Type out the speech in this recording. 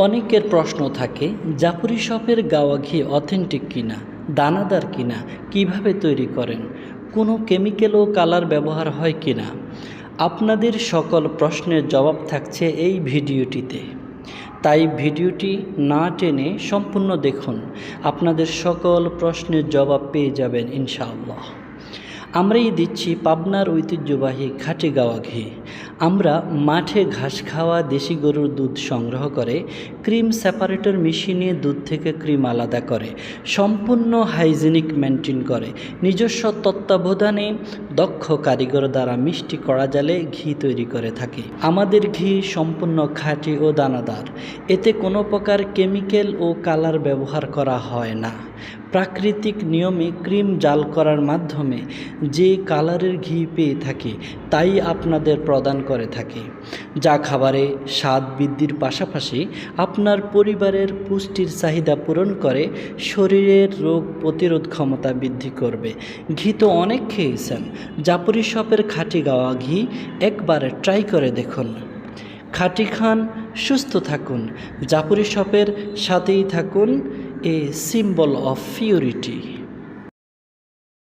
অনেকের প্রশ্ন থাকে জাফরি শপের গাওয়া ঘি অথেন্টিক কিনা, দানাদার কিনা, কিভাবে তৈরি করেন, কোনো কেমিক্যাল ও কালার ব্যবহার হয় কিনা। আপনাদের সকল প্রশ্নের জবাব থাকছে এই ভিডিওটিতে, তাই ভিডিওটি না টেনে সম্পূর্ণ দেখুন। আপনাদের সকল প্রশ্নের জবাব পেয়ে যাবেন ইনশাআল্লাহ। আমরাই দিচ্ছি পাবনার ঐতিহ্যবাহী খাঁটি গাওয়া ঘি। আমরা মাঠে ঘাস খাওয়া দেশি গরুর দুধ সংগ্রহ করে ক্রিম সেপারেটর মেশিনে দুধ থেকে ক্রিম আলাদা করে সম্পূর্ণ হাইজেনিক মেনটেন করে নিজস্ব তত্ত্বাবধানে দক্ষ কারিগর দ্বারা মিষ্টি কড়া জালে ঘি তৈরি করে থাকি। আমাদের ঘি সম্পূর্ণ খাঁটি ও দানাদার, এতে কোনো প্রকার কেমিক্যাল ও কালার ব্যবহার করা হয় না। প্রাকৃতিক নিয়মে ক্রিম জাল করার মাধ্যমে যে কালারের ঘি পেয়ে থাকি তাই আপনাদের প্রদান করে থাকি, যা খাবারে স্বাদ বৃদ্ধির পাশাপাশি আপনার পরিবারের পুষ্টির চাহিদা পূরণ করে শরীরের রোগ প্রতিরোধ ক্ষমতা বৃদ্ধি করবে। ঘি তো অনেক খেয়েছেন, জাফরি শপের খাঁটি গাওয়া ঘি একবার ট্রাই করে দেখুন। খাঁটি খান, সুস্থ থাকুন, জাফরি শপের সাথেই থাকুন, এ সিম্বল অফ পিউরিটি।